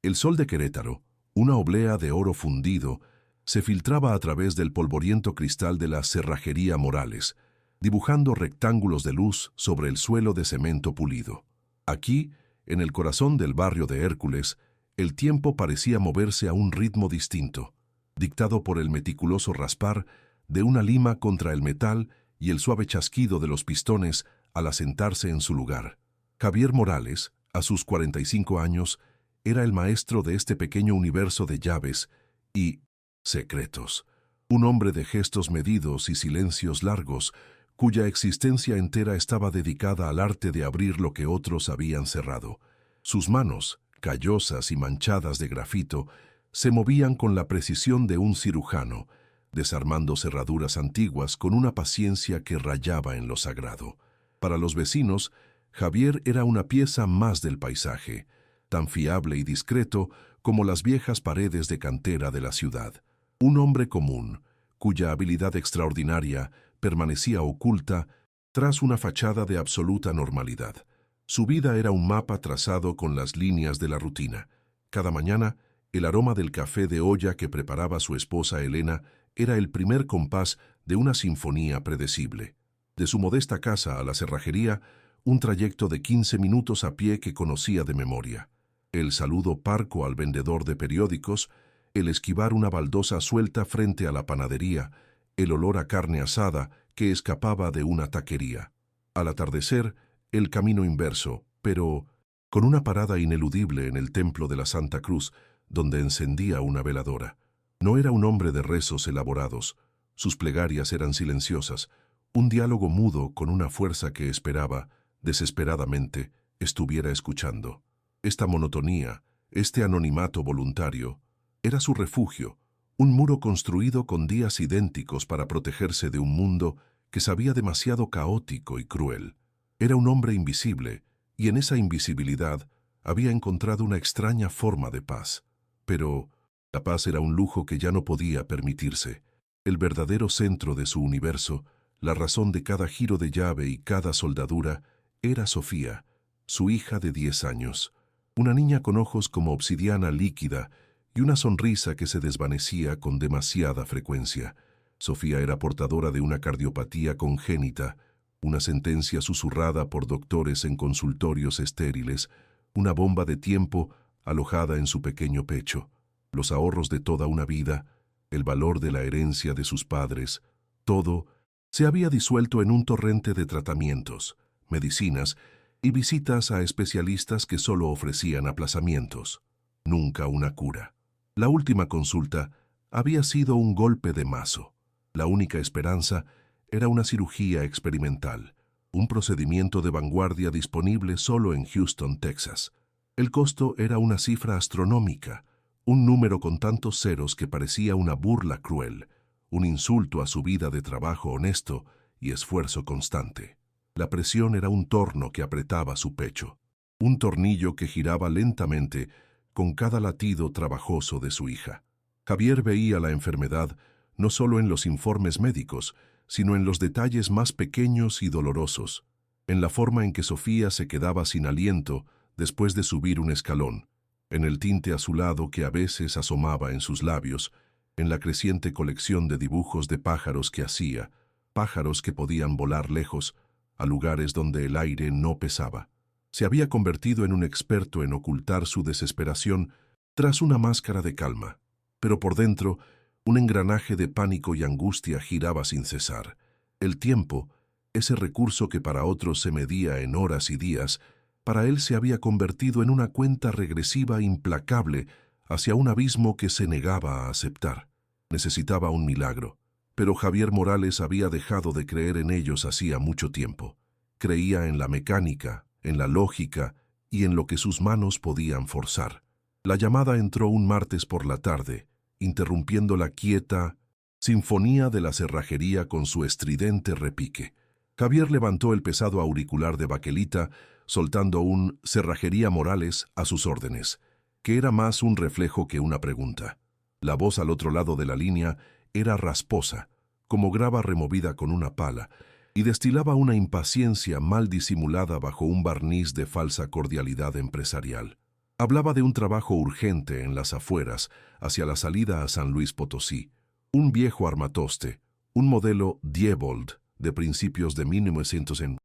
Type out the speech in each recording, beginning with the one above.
El sol de Querétaro, una oblea de oro fundido, se filtraba a través del polvoriento cristal de la cerrajería Morales, dibujando rectángulos de luz sobre el suelo de cemento pulido. Aquí, en el corazón del barrio de Hércules, el tiempo parecía moverse a un ritmo distinto, dictado por el meticuloso raspar de una lima contra el metal y el suave chasquido de los pistones al asentarse en su lugar. Javier Morales, a sus 45 años, era el maestro de este pequeño universo de llaves y secretos, un hombre de gestos medidos y silencios largos, cuya existencia entera estaba dedicada al arte de abrir lo que otros habían cerrado. Sus manos, callosas y manchadas de grafito, se movían con la precisión de un cirujano, desarmando cerraduras antiguas con una paciencia que rayaba en lo sagrado. Para los vecinos, Javier era una pieza más del paisaje, tan fiable y discreto como las viejas paredes de cantera de la ciudad. Un hombre común, cuya habilidad extraordinaria permanecía oculta tras una fachada de absoluta normalidad. Su vida era un mapa trazado con las líneas de la rutina. Cada mañana, el aroma del café de olla que preparaba su esposa Elena era el primer compás de una sinfonía predecible. De su modesta casa a la cerrajería, un trayecto de 15 minutos a pie que conocía de memoria. El saludo parco al vendedor de periódicos, el esquivar una baldosa suelta frente a la panadería, el olor a carne asada que escapaba de una taquería. Al atardecer, el camino inverso, pero con una parada ineludible en el templo de la Santa Cruz, donde encendía una veladora. No era un hombre de rezos elaborados, sus plegarias eran silenciosas, un diálogo mudo con una fuerza que esperaba, desesperadamente, estuviera escuchando. Esta monotonía, este anonimato voluntario, era su refugio, un muro construido con días idénticos para protegerse de un mundo que sabía demasiado caótico y cruel. Era un hombre invisible, y en esa invisibilidad había encontrado una extraña forma de paz. Pero la paz era un lujo que ya no podía permitirse. El verdadero centro de su universo, la razón de cada giro de llave y cada soldadura, era Sofía, su hija de 10 años. Una niña con ojos como obsidiana líquida y una sonrisa que se desvanecía con demasiada frecuencia. Sofía era portadora de una cardiopatía congénita, una sentencia susurrada por doctores en consultorios estériles, una bomba de tiempo alojada en su pequeño pecho, los ahorros de toda una vida, el valor de la herencia de sus padres, todo se había disuelto en un torrente de tratamientos, medicinas y visitas a especialistas que solo ofrecían aplazamientos, nunca una cura. La última consulta había sido un golpe de mazo. La única esperanza era una cirugía experimental, un procedimiento de vanguardia disponible solo en Houston, Texas. El costo era una cifra astronómica, un número con tantos ceros que parecía una burla cruel, un insulto a su vida de trabajo honesto y esfuerzo constante. La presión era un torno que apretaba su pecho, un tornillo que giraba lentamente con cada latido trabajoso de su hija. Javier veía la enfermedad no solo en los informes médicos, sino en los detalles más pequeños y dolorosos, en la forma en que Sofía se quedaba sin aliento después de subir un escalón, en el tinte azulado que a veces asomaba en sus labios, en la creciente colección de dibujos de pájaros que hacía, pájaros que podían volar lejos, a lugares donde el aire no pesaba. Se había convertido en un experto en ocultar su desesperación tras una máscara de calma, pero por dentro un engranaje de pánico y angustia giraba sin cesar. El tiempo, ese recurso que para otros se medía en horas y días, para él se había convertido en una cuenta regresiva implacable hacia un abismo que se negaba a aceptar. Necesitaba un milagro, pero Javier Morales había dejado de creer en ellos hacía mucho tiempo. Creía en la mecánica, en la lógica y en lo que sus manos podían forzar. La llamada entró un martes por la tarde, interrumpiendo la quieta sinfonía de la cerrajería con su estridente repique. Javier levantó el pesado auricular de baquelita, soltando un «Cerrajería Morales» a sus órdenes, que era más un reflejo que una pregunta. La voz al otro lado de la línea era rasposa, como grava removida con una pala, y destilaba una impaciencia mal disimulada bajo un barniz de falsa cordialidad empresarial. Hablaba de un trabajo urgente en las afueras, hacia la salida a San Luis Potosí. Un viejo armatoste, un modelo Diebold de principios de 1900 en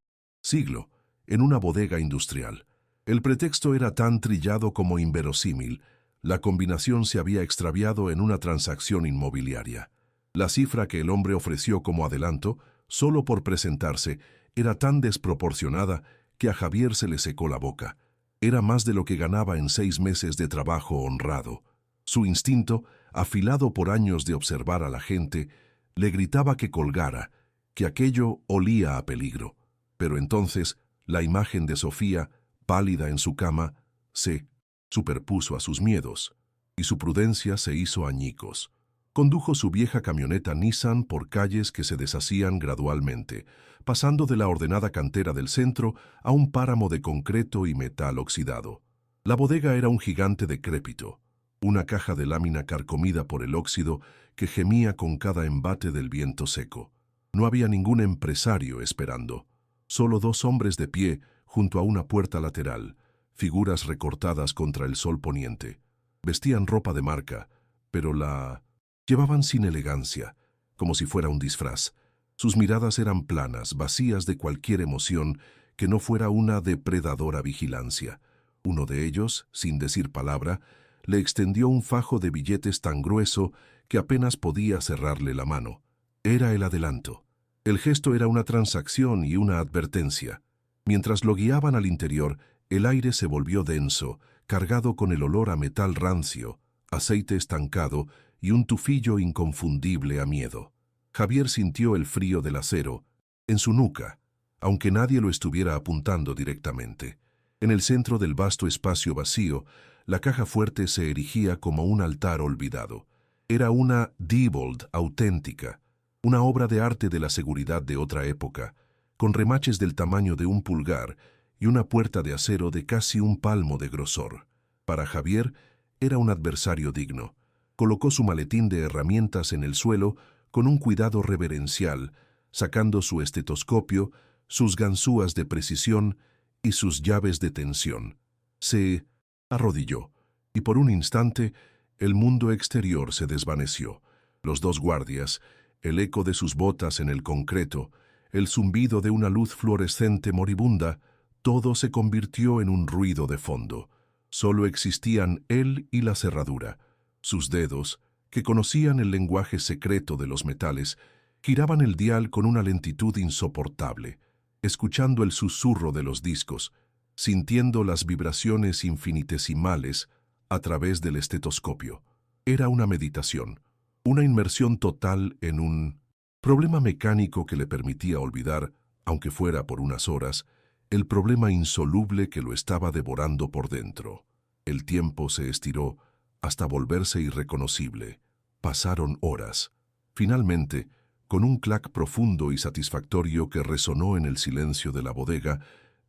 siglo, en una bodega industrial. El pretexto era tan trillado como inverosímil. La combinación se había extraviado en una transacción inmobiliaria. La cifra que el hombre ofreció como adelanto, solo por presentarse, era tan desproporcionada que a Javier se le secó la boca. Era más de lo que ganaba en 6 meses de trabajo honrado. Su instinto, afilado por años de observar a la gente, le gritaba que colgara, que aquello olía a peligro. Pero entonces, la imagen de Sofía, pálida en su cama, se superpuso a sus miedos, y su prudencia se hizo añicos. Condujo su vieja camioneta Nissan por calles que se deshacían gradualmente, pasando de la ordenada cantera del centro a un páramo de concreto y metal oxidado. La bodega era un gigante decrépito, una caja de lámina carcomida por el óxido que gemía con cada embate del viento seco. No había ningún empresario esperando, solo 2 hombres de pie junto a una puerta lateral, figuras recortadas contra el sol poniente. Vestían ropa de marca, pero la llevaban sin elegancia, como si fuera un disfraz. Sus miradas eran planas, vacías de cualquier emoción que no fuera una depredadora vigilancia. Uno de ellos, sin decir palabra, le extendió un fajo de billetes tan grueso que apenas podía cerrarle la mano. Era el adelanto. El gesto era una transacción y una advertencia. Mientras lo guiaban al interior, el aire se volvió denso, cargado con el olor a metal rancio, aceite estancado y un tufillo inconfundible a miedo. Javier sintió el frío del acero en su nuca, aunque nadie lo estuviera apuntando directamente. En el centro del vasto espacio vacío, la caja fuerte se erigía como un altar olvidado. Era una Diebold auténtica, una obra de arte de la seguridad de otra época, con remaches del tamaño de un pulgar y una puerta de acero de casi un palmo de grosor. Para Javier, era un adversario digno. Colocó su maletín de herramientas en el suelo con un cuidado reverencial, sacando su estetoscopio, sus ganzúas de precisión y sus llaves de tensión. Se arrodilló, y por un instante el mundo exterior se desvaneció. Los 2 guardias, el eco de sus botas en el concreto, el zumbido de una luz fluorescente moribunda, todo se convirtió en un ruido de fondo. Solo existían él y la cerradura. Sus dedos, que conocían el lenguaje secreto de los metales, giraban el dial con una lentitud insoportable, escuchando el susurro de los discos, sintiendo las vibraciones infinitesimales a través del estetoscopio. Era una meditación, una inmersión total en un problema mecánico que le permitía olvidar, aunque fuera por unas horas, el problema insoluble que lo estaba devorando por dentro. El tiempo se estiró hasta volverse irreconocible. Pasaron horas. Finalmente, con un clac profundo y satisfactorio que resonó en el silencio de la bodega,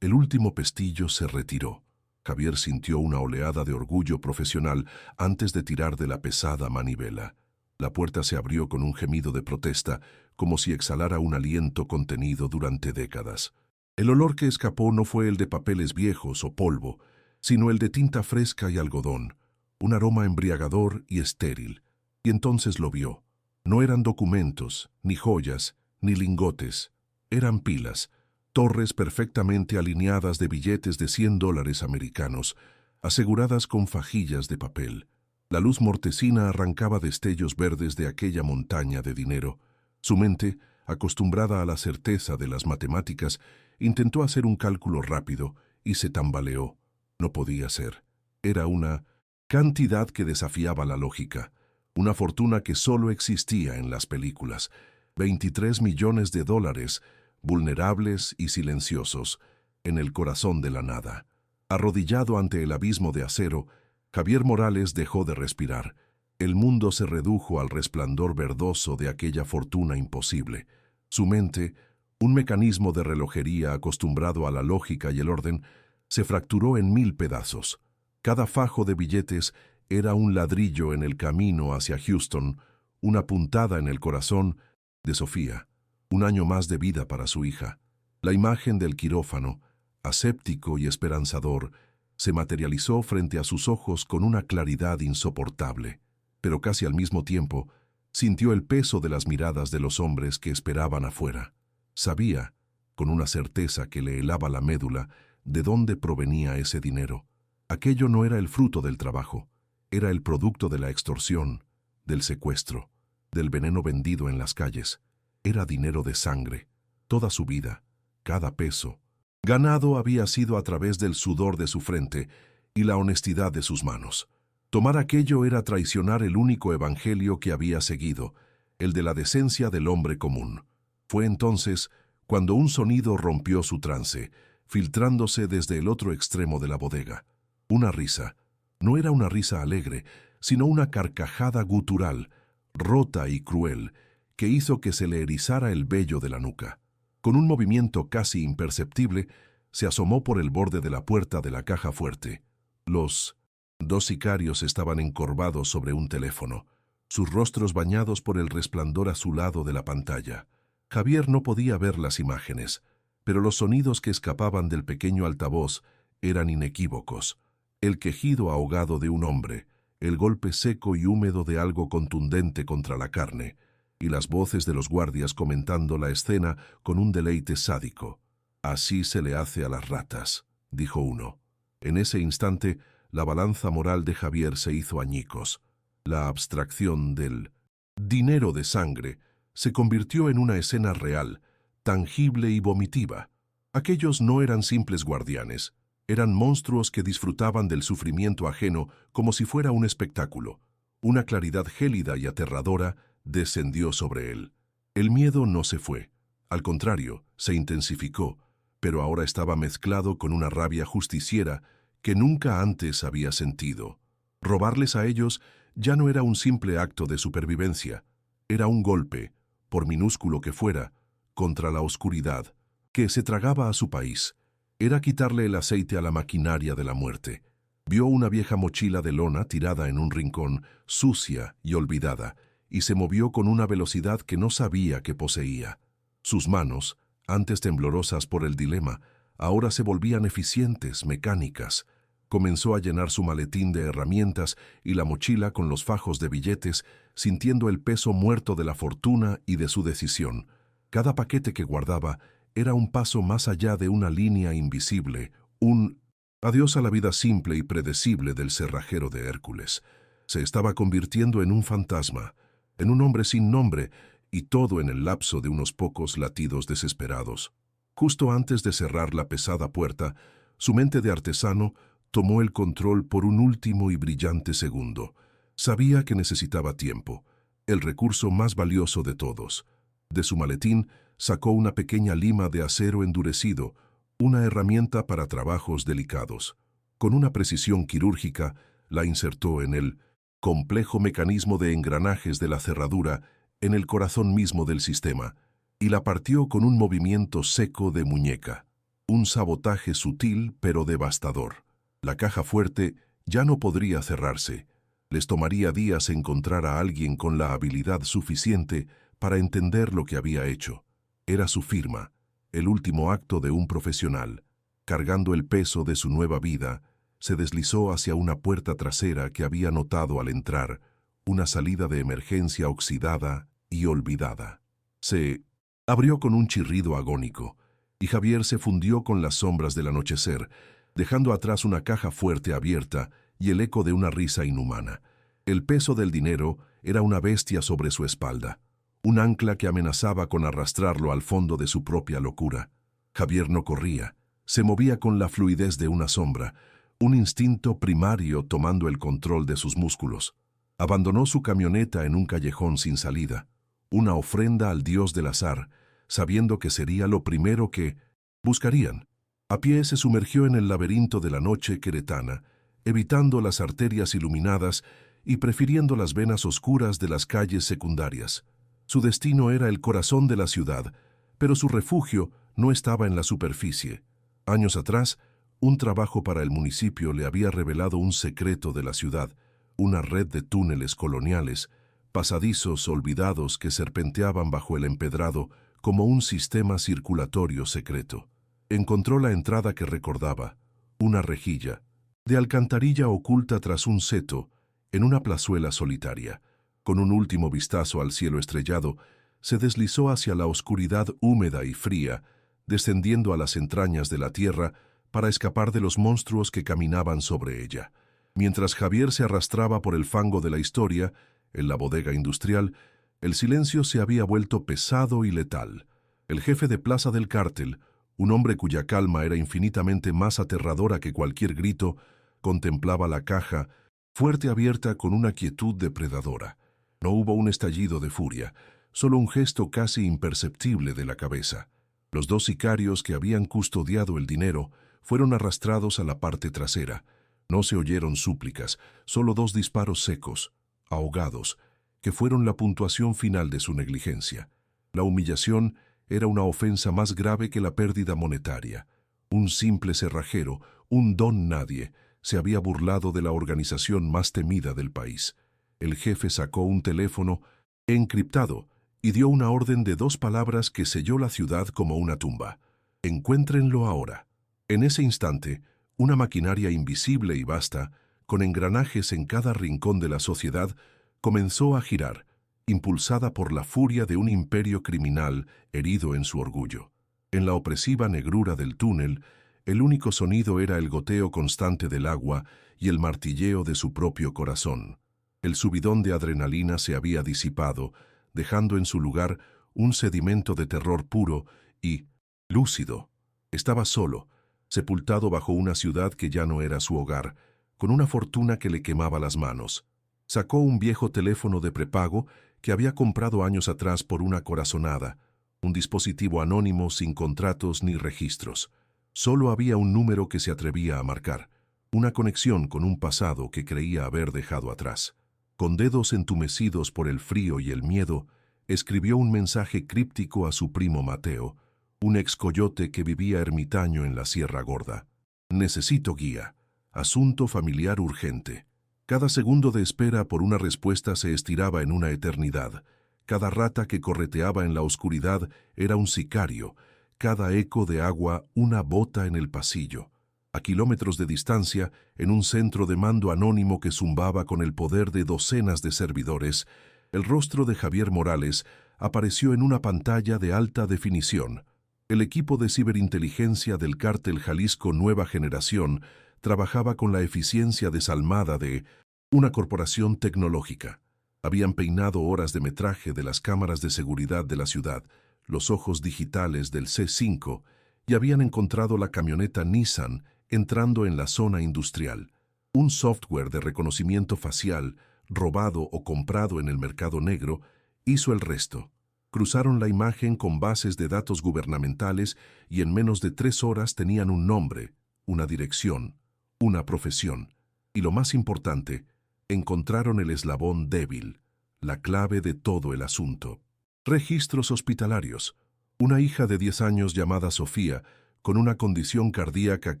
el último pestillo se retiró. Javier sintió una oleada de orgullo profesional antes de tirar de la pesada manivela. La puerta se abrió con un gemido de protesta, como si exhalara un aliento contenido durante décadas. El olor que escapó no fue el de papeles viejos o polvo, sino el de tinta fresca y algodón, un aroma embriagador y estéril. Y entonces lo vio. No eran documentos, ni joyas, ni lingotes. Eran pilas, torres perfectamente alineadas de billetes de $100 americanos, aseguradas con fajillas de papel. La luz mortecina arrancaba destellos verdes de aquella montaña de dinero. Su mente, acostumbrada a la certeza de las matemáticas, intentó hacer un cálculo rápido y se tambaleó. No podía ser. Era una cantidad que desafiaba la lógica, una fortuna que solo existía en las películas. 23 millones de dólares, vulnerables y silenciosos, en el corazón de la nada. Arrodillado ante el abismo de acero, Javier Morales dejó de respirar. El mundo se redujo al resplandor verdoso de aquella fortuna imposible. Su mente, un mecanismo de relojería acostumbrado a la lógica y el orden, se fracturó en 1000 pedazos. Cada fajo de billetes era un ladrillo en el camino hacia Houston, una puntada en el corazón de Sofía, un año más de vida para su hija. La imagen del quirófano, aséptico y esperanzador, se materializó frente a sus ojos con una claridad insoportable, pero casi al mismo tiempo sintió el peso de las miradas de los hombres que esperaban afuera. Sabía, con una certeza que le helaba la médula, de dónde provenía ese dinero. Aquello no era el fruto del trabajo, era el producto de la extorsión, del secuestro, del veneno vendido en las calles. Era dinero de sangre, toda su vida, cada peso. Ganado había sido a través del sudor de su frente y la honestidad de sus manos. Tomar aquello era traicionar el único evangelio que había seguido, el de la decencia del hombre común. Fue entonces cuando un sonido rompió su trance, filtrándose desde el otro extremo de la bodega. Una risa. No era una risa alegre, sino una carcajada gutural, rota y cruel, que hizo que se le erizara el vello de la nuca. Con un movimiento casi imperceptible, se asomó por el borde de la puerta de la caja fuerte. Los dos sicarios estaban encorvados sobre un teléfono, sus rostros bañados por el resplandor azulado de la pantalla. Javier no podía ver las imágenes, pero los sonidos que escapaban del pequeño altavoz eran inequívocos. El quejido ahogado de un hombre, el golpe seco y húmedo de algo contundente contra la carne, y las voces de los guardias comentando la escena con un deleite sádico. «Así se le hace a las ratas», dijo uno. En ese instante, la balanza moral de Javier se hizo añicos. La abstracción del dinero de sangre se convirtió en una escena real, tangible y vomitiva. Aquellos no eran simples guardianes, eran monstruos que disfrutaban del sufrimiento ajeno como si fuera un espectáculo. Una claridad gélida y aterradora descendió sobre él. El miedo no se fue. Al contrario, se intensificó, pero ahora estaba mezclado con una rabia justiciera que nunca antes había sentido. Robarles a ellos ya no era un simple acto de supervivencia, era un golpe, por minúsculo que fuera, contra la oscuridad, que se tragaba a su país. Era quitarle el aceite a la maquinaria de la muerte. Vio una vieja mochila de lona tirada en un rincón, sucia y olvidada, y se movió con una velocidad que no sabía que poseía. Sus manos, antes temblorosas por el dilema, ahora se volvían eficientes, mecánicas. Comenzó a llenar su maletín de herramientas y la mochila con los fajos de billetes, sintiendo el peso muerto de la fortuna y de su decisión. Cada paquete que guardaba era un paso más allá de una línea invisible, un adiós a la vida simple y predecible del cerrajero de Hércules. Se estaba convirtiendo en un fantasma, en un hombre sin nombre, y todo en el lapso de unos pocos latidos desesperados. Justo antes de cerrar la pesada puerta, su mente de artesano tomó el control por un último y brillante segundo. Sabía que necesitaba tiempo, el recurso más valioso de todos. De su maletín sacó una pequeña lima de acero endurecido, una herramienta para trabajos delicados. Con una precisión quirúrgica, la insertó en el complejo mecanismo de engranajes de la cerradura, en el corazón mismo del sistema, y la partió con un movimiento seco de muñeca. Un sabotaje sutil pero devastador. La caja fuerte ya no podría cerrarse. Les tomaría días encontrar a alguien con la habilidad suficiente para entender lo que había hecho. Era su firma, el último acto de un profesional. Cargando el peso de su nueva vida, se deslizó hacia una puerta trasera que había notado al entrar, una salida de emergencia oxidada y olvidada. Se abrió con un chirrido agónico, y Javier se fundió con las sombras del anochecer, dejando atrás una caja fuerte abierta y el eco de una risa inhumana. El peso del dinero era una bestia sobre su espalda, un ancla que amenazaba con arrastrarlo al fondo de su propia locura. Javier no corría, se movía con la fluidez de una sombra, un instinto primario tomando el control de sus músculos. Abandonó su camioneta en un callejón sin salida, una ofrenda al dios del azar, sabiendo que sería lo primero que buscarían. A pie se sumergió en el laberinto de la noche queretana, evitando las arterias iluminadas y prefiriendo las venas oscuras de las calles secundarias. Su destino era el corazón de la ciudad, pero su refugio no estaba en la superficie. Años atrás, un trabajo para el municipio le había revelado un secreto de la ciudad, una red de túneles coloniales, pasadizos olvidados que serpenteaban bajo el empedrado como un sistema circulatorio secreto. Encontró la entrada que recordaba, una rejilla, de alcantarilla oculta tras un seto, en una plazuela solitaria. Con un último vistazo al cielo estrellado, se deslizó hacia la oscuridad húmeda y fría, descendiendo a las entrañas de la tierra para escapar de los monstruos que caminaban sobre ella. Mientras Javier se arrastraba por el fango de la historia, en la bodega industrial, el silencio se había vuelto pesado y letal. El jefe de plaza del cártel, un hombre cuya calma era infinitamente más aterradora que cualquier grito, contemplaba la caja, fuerte abierta con una quietud depredadora. No hubo un estallido de furia, solo un gesto casi imperceptible de la cabeza. Los dos sicarios que habían custodiado el dinero fueron arrastrados a la parte trasera. No se oyeron súplicas, solo 2 disparos secos, ahogados, que fueron la puntuación final de su negligencia. La humillación era una ofensa más grave que la pérdida monetaria. Un simple cerrajero, un don nadie, se había burlado de la organización más temida del país. El jefe sacó un teléfono encriptado y dio una orden de 2 palabras que selló la ciudad como una tumba. Encuéntrenlo ahora. En ese instante, una maquinaria invisible y vasta, con engranajes en cada rincón de la sociedad, comenzó a girar, impulsada por la furia de un imperio criminal herido en su orgullo. En la opresiva negrura del túnel, el único sonido era el goteo constante del agua y el martilleo de su propio corazón. El subidón de adrenalina se había disipado, dejando en su lugar un sedimento de terror puro y lúcido. Estaba solo, sepultado bajo una ciudad que ya no era su hogar, con una fortuna que le quemaba las manos. Sacó un viejo teléfono de prepago que había comprado años atrás por una corazonada, un dispositivo anónimo sin contratos ni registros. Solo había un número que se atrevía a marcar, una conexión con un pasado que creía haber dejado atrás. Con dedos entumecidos por el frío y el miedo, escribió un mensaje críptico a su primo Mateo, un excoyote que vivía ermitaño en la Sierra Gorda. Necesito guía. Asunto familiar urgente. Cada segundo de espera por una respuesta se estiraba en una eternidad. Cada rata que correteaba en la oscuridad era un sicario. Cada eco de agua una bota en el pasillo. A kilómetros de distancia, en un centro de mando anónimo que zumbaba con el poder de docenas de servidores, el rostro de Javier Morales apareció en una pantalla de alta definición. El equipo de ciberinteligencia del cártel Jalisco Nueva Generación trabajaba con la eficiencia desalmada de una corporación tecnológica. Habían peinado horas de metraje de las cámaras de seguridad de la ciudad, los ojos digitales del C5, y habían encontrado la camioneta Nissan entrando en la zona industrial. Un software de reconocimiento facial, robado o comprado en el mercado negro, hizo el resto. Cruzaron la imagen con bases de datos gubernamentales y en menos de 3 horas tenían un nombre, una dirección, una profesión. Y lo más importante, encontraron el eslabón débil, la clave de todo el asunto. Registros hospitalarios. Una hija de 10 años llamada Sofía, con una condición cardíaca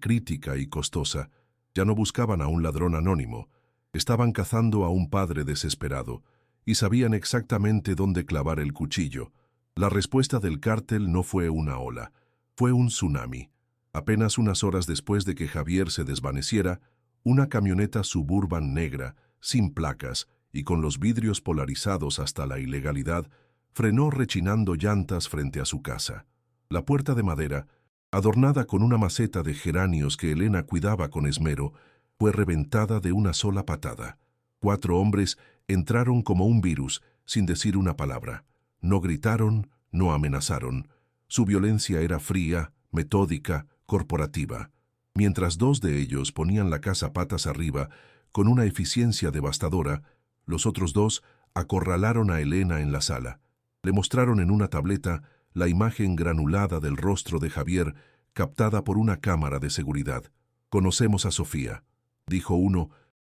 crítica y costosa. Ya no buscaban a un ladrón anónimo, estaban cazando a un padre desesperado, y sabían exactamente dónde clavar el cuchillo. La respuesta del cártel no fue una ola, fue un tsunami. Apenas unas horas después de que Javier se desvaneciera, una camioneta Suburban negra, sin placas y con los vidrios polarizados hasta la ilegalidad, frenó rechinando llantas frente a su casa. La puerta de madera, adornada con una maceta de geranios que Elena cuidaba con esmero, fue reventada de una sola patada. 4 hombres entraron como un virus, sin decir una palabra. No gritaron, no amenazaron. Su violencia era fría, metódica, corporativa. Mientras 2 de ellos ponían la casa patas arriba, con una eficiencia devastadora, los otros 2 acorralaron a Elena en la sala. Le mostraron en una tableta la imagen granulada del rostro de Javier, captada por una cámara de seguridad. «Conocemos a Sofía», dijo uno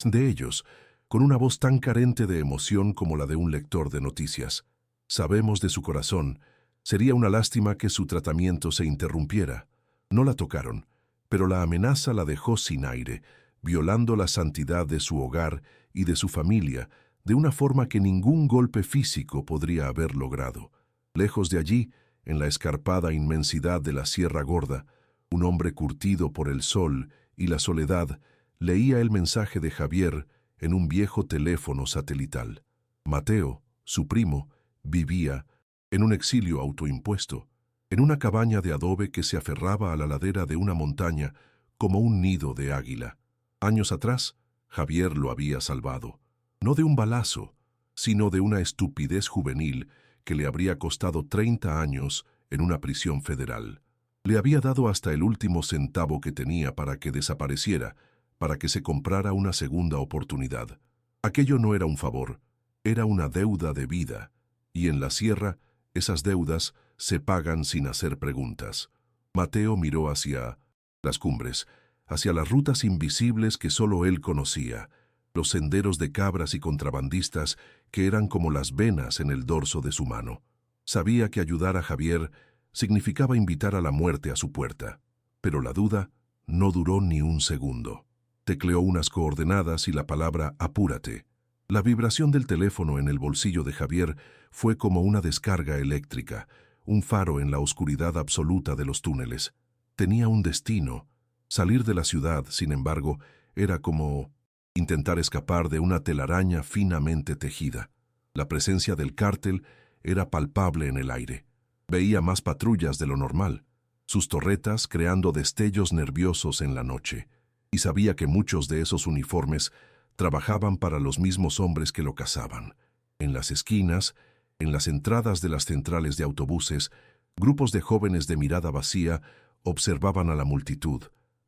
de ellos, con una voz tan carente de emoción como la de un lector de noticias. «Sabemos de su corazón. Sería una lástima que su tratamiento se interrumpiera». No la tocaron, pero la amenaza la dejó sin aire, violando la santidad de su hogar y de su familia, de una forma que ningún golpe físico podría haber logrado. Lejos de allí, en la escarpada inmensidad de la Sierra Gorda, un hombre curtido por el sol y la soledad Leía el mensaje de Javier en un viejo teléfono satelital. Mateo, su primo, vivía en un exilio autoimpuesto, en una cabaña de adobe que se aferraba a la ladera de una montaña como un nido de águila. Años atrás, Javier lo había salvado, no de un balazo, sino de una estupidez juvenil que le habría costado 30 años en una prisión federal. Le había dado hasta el último centavo que tenía para que desapareciera, para que se comprara una segunda oportunidad. Aquello no era un favor, era una deuda de vida, y en la sierra esas deudas se pagan sin hacer preguntas. Mateo miró hacia las cumbres, hacia las rutas invisibles que solo él conocía, los senderos de cabras y contrabandistas que eran como las venas en el dorso de su mano. Sabía que ayudar a Javier significaba invitar a la muerte a su puerta, pero la duda no duró ni un segundo. Tecleó unas coordenadas y la palabra «apúrate». La vibración del teléfono en el bolsillo de Javier fue como una descarga eléctrica, un faro en la oscuridad absoluta de los túneles. Tenía un destino. Salir de la ciudad, sin embargo, era como intentar escapar de una telaraña finamente tejida. La presencia del cártel era palpable en el aire. Veía más patrullas de lo normal, sus torretas creando destellos nerviosos en la noche, y sabía que muchos de esos uniformes trabajaban para los mismos hombres que lo cazaban. En las esquinas, en las entradas de las centrales de autobuses, grupos de jóvenes de mirada vacía observaban a la multitud,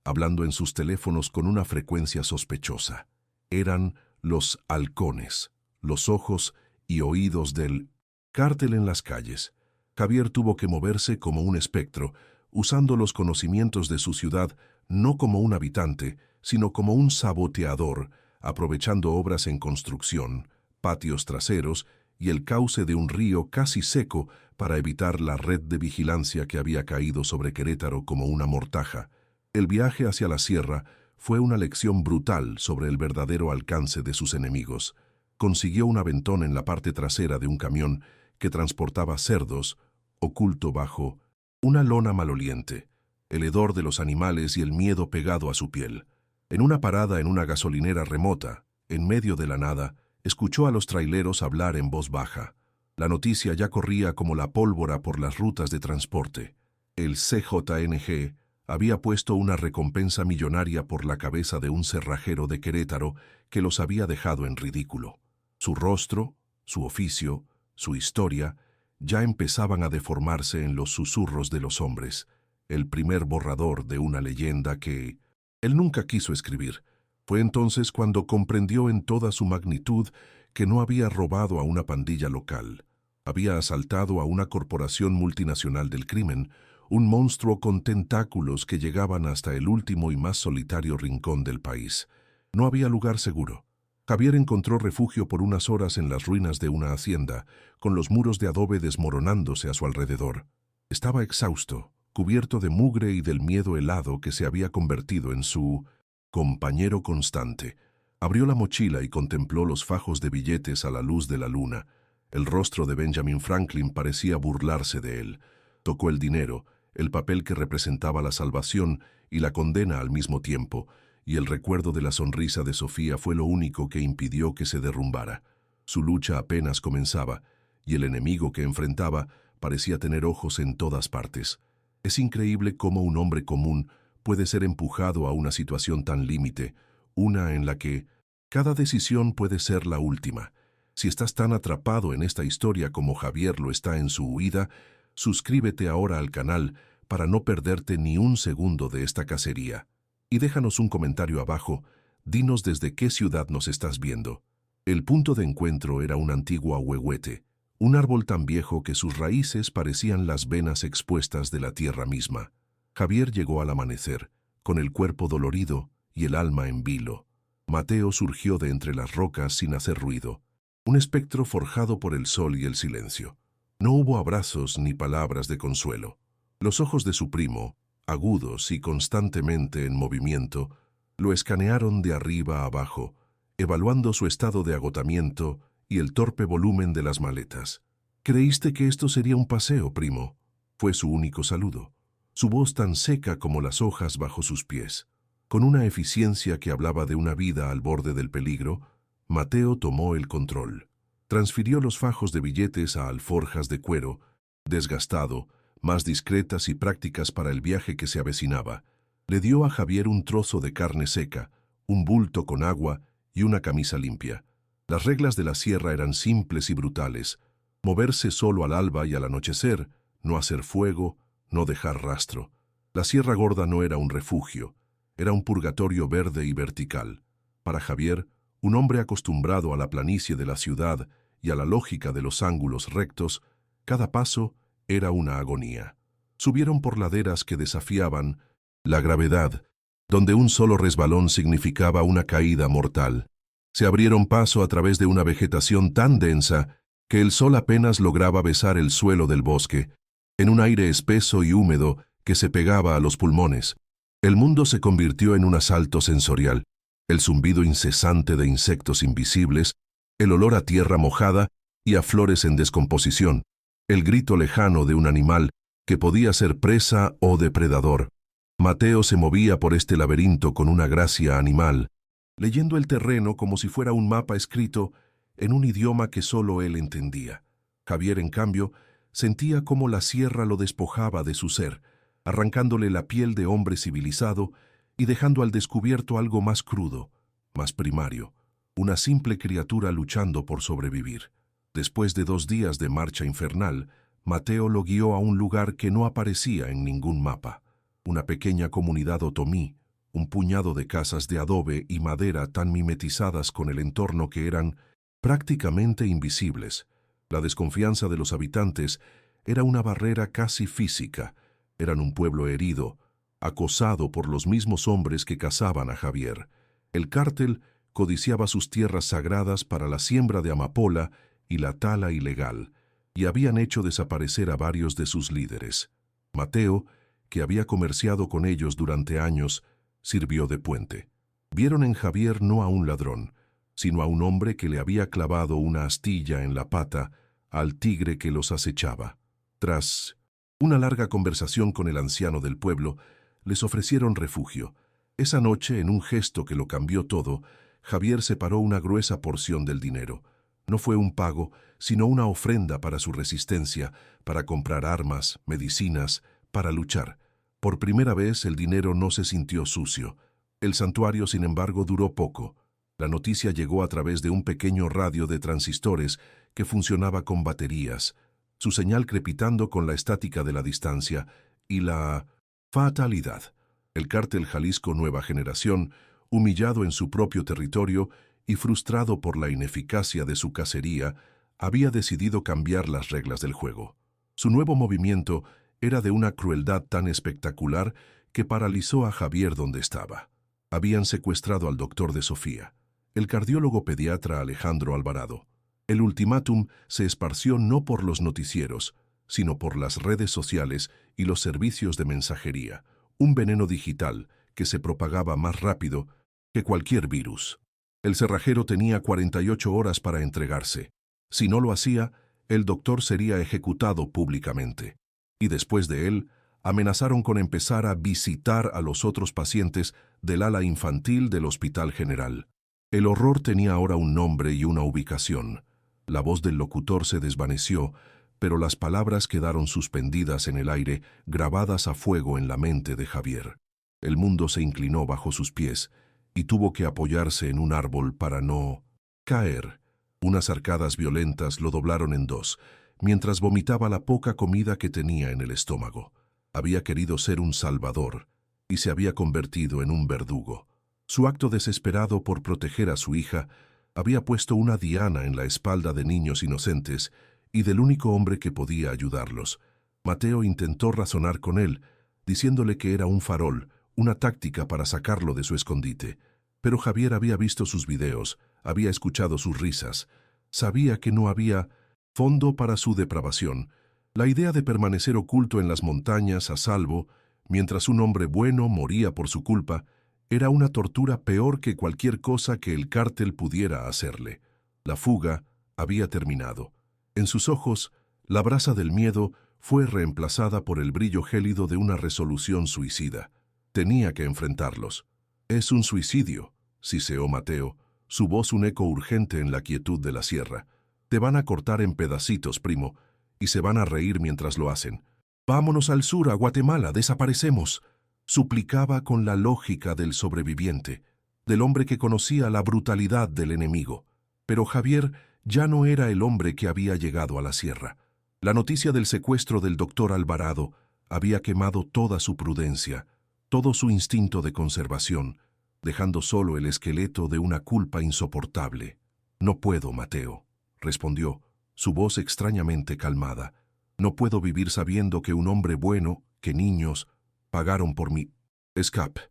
hablando en sus teléfonos con una frecuencia sospechosa. Eran los halcones, los ojos y oídos del cártel en las calles. Javier tuvo que moverse como un espectro, usando los conocimientos de su ciudad no como un habitante, sino como un saboteador, aprovechando obras en construcción, patios traseros y el cauce de un río casi seco para evitar la red de vigilancia que había caído sobre Querétaro como una mortaja. El viaje hacia la sierra fue una lección brutal sobre el verdadero alcance de sus enemigos. Consiguió un aventón en la parte trasera de un camión que transportaba cerdos, oculto bajo una lona maloliente, el hedor de los animales y el miedo pegado a su piel. En una parada en una gasolinera remota, en medio de la nada, escuchó a los traileros hablar en voz baja. La noticia ya corría como la pólvora por las rutas de transporte. El CJNG había puesto una recompensa millonaria por la cabeza de un cerrajero de Querétaro que los había dejado en ridículo. Su rostro, su oficio, su historia, ya empezaban a deformarse en los susurros de los hombres, el primer borrador de una leyenda que él nunca quiso escribir. Fue entonces cuando comprendió en toda su magnitud que no había robado a una pandilla local. Había asaltado a una corporación multinacional del crimen, un monstruo con tentáculos que llegaban hasta el último y más solitario rincón del país. No había lugar seguro. Javier encontró refugio por unas horas en las ruinas de una hacienda, con los muros de adobe desmoronándose a su alrededor. Estaba exhausto, cubierto de mugre y del miedo helado que se había convertido en su compañero constante. Abrió la mochila y contempló los fajos de billetes a la luz de la luna. El rostro de Benjamin Franklin parecía burlarse de él. Tocó el dinero, el papel que representaba la salvación y la condena al mismo tiempo, y el recuerdo de la sonrisa de Sofía fue lo único que impidió que se derrumbara. Su lucha apenas comenzaba, y el enemigo que enfrentaba parecía tener ojos en todas partes. Es increíble cómo un hombre común puede ser empujado a una situación tan límite, una en la que cada decisión puede ser la última. Si estás tan atrapado en esta historia como Javier lo está en su huida, suscríbete ahora al canal para no perderte ni un segundo de esta cacería. Y déjanos un comentario abajo, dinos desde qué ciudad nos estás viendo. El punto de encuentro era un antiguo ahuehuete, un árbol tan viejo que sus raíces parecían las venas expuestas de la tierra misma. Javier llegó al amanecer, con el cuerpo dolorido y el alma en vilo. Mateo surgió de entre las rocas sin hacer ruido, un espectro forjado por el sol y el silencio. No hubo abrazos ni palabras de consuelo. Los ojos de su primo, agudos y constantemente en movimiento, lo escanearon de arriba a abajo, evaluando su estado de agotamiento y el torpe volumen de las maletas. «¿Creíste que esto sería un paseo, primo?», fue su único saludo, su voz tan seca como las hojas bajo sus pies. Con una eficiencia que hablaba de una vida al borde del peligro, Mateo tomó el control. Transfirió los fajos de billetes a alforjas de cuero, desgastado, más discretas y prácticas para el viaje que se avecinaba. Le dio a Javier un trozo de carne seca, un bulto con agua y una camisa limpia. Las reglas de la sierra eran simples y brutales: moverse solo al alba y al anochecer, no hacer fuego, no dejar rastro. La Sierra Gorda no era un refugio, era un purgatorio verde y vertical. Para Javier, un hombre acostumbrado a la planicie de la ciudad y a la lógica de los ángulos rectos, cada paso era una agonía. Subieron por laderas que desafiaban la gravedad, donde un solo resbalón significaba una caída mortal. Se abrieron paso a través de una vegetación tan densa que el sol apenas lograba besar el suelo del bosque, en un aire espeso y húmedo que se pegaba a los pulmones. El mundo se convirtió en un asalto sensorial: el zumbido incesante de insectos invisibles, el olor a tierra mojada y a flores en descomposición, el grito lejano de un animal que podía ser presa o depredador. Mateo se movía por este laberinto con una gracia animal, leyendo el terreno como si fuera un mapa escrito en un idioma que solo él entendía. Javier, en cambio, sentía cómo la sierra lo despojaba de su ser, arrancándole la piel de hombre civilizado y dejando al descubierto algo más crudo, más primario, una simple criatura luchando por sobrevivir. Después de 2 días de marcha infernal, Mateo lo guió a un lugar que no aparecía en ningún mapa: una pequeña comunidad otomí, un puñado de casas de adobe y madera tan mimetizadas con el entorno que eran prácticamente invisibles. La desconfianza de los habitantes era una barrera casi física. Eran un pueblo herido, acosado por los mismos hombres que cazaban a Javier. El cártel codiciaba sus tierras sagradas para la siembra de amapola y la tala ilegal, y habían hecho desaparecer a varios de sus líderes. Mateo, que había comerciado con ellos durante años, sirvió de puente. Vieron en Javier no a un ladrón, sino a un hombre que le había clavado una astilla en la pata al tigre que los acechaba. Tras una larga conversación con el anciano del pueblo, les ofrecieron refugio. Esa noche, en un gesto que lo cambió todo, Javier separó una gruesa porción del dinero. No fue un pago, sino una ofrenda para su resistencia, para comprar armas, medicinas, para luchar. Por primera vez el dinero no se sintió sucio. El santuario, sin embargo, duró poco. La noticia llegó a través de un pequeño radio de transistores que funcionaba con baterías, su señal crepitando con la estática de la distancia y la fatalidad. El cártel Jalisco Nueva Generación, humillado en su propio territorio y frustrado por la ineficacia de su cacería, había decidido cambiar las reglas del juego. Su nuevo movimiento era de una crueldad tan espectacular que paralizó a Javier donde estaba. Habían secuestrado al doctor de Sofía, el cardiólogo pediatra Alejandro Alvarado. El ultimátum se esparció no por los noticieros, sino por las redes sociales y los servicios de mensajería, un veneno digital que se propagaba más rápido que cualquier virus. El cerrajero tenía 48 horas para entregarse. Si no lo hacía, el doctor sería ejecutado públicamente. Y después de él, amenazaron con empezar a visitar a los otros pacientes del ala infantil del Hospital General. El horror tenía ahora un nombre y una ubicación. La voz del locutor se desvaneció, pero las palabras quedaron suspendidas en el aire, grabadas a fuego en la mente de Javier. El mundo se inclinó bajo sus pies y tuvo que apoyarse en un árbol para no caer. Unas arcadas violentas lo doblaron en dos, mientras vomitaba la poca comida que tenía en el estómago. Había querido ser un salvador y se había convertido en un verdugo. Su acto desesperado por proteger a su hija había puesto una diana en la espalda de niños inocentes y del único hombre que podía ayudarlos. Mateo intentó razonar con él, diciéndole que era un farol, una táctica para sacarlo de su escondite. Pero Javier había visto sus videos, había escuchado sus risas, sabía que no había fondo para su depravación. La idea de permanecer oculto en las montañas a salvo, mientras un hombre bueno moría por su culpa, era una tortura peor que cualquier cosa que el cártel pudiera hacerle. La fuga había terminado. En sus ojos, la brasa del miedo fue reemplazada por el brillo gélido de una resolución suicida. Tenía que enfrentarlos. Es un suicidio, siseó Mateo, su voz un eco urgente en la quietud de la sierra. Te van a cortar en pedacitos, primo, y se van a reír mientras lo hacen. Vámonos al sur, a Guatemala, desaparecemos. Suplicaba con la lógica del sobreviviente, del hombre que conocía la brutalidad del enemigo. Pero Javier ya no era el hombre que había llegado a la sierra. La noticia del secuestro del doctor Alvarado había quemado toda su prudencia, todo su instinto de conservación, dejando solo el esqueleto de una culpa insoportable. «No puedo, Mateo», respondió, su voz extrañamente calmada. «No puedo vivir sabiendo que un hombre bueno, que niños, pagaron por mi escape.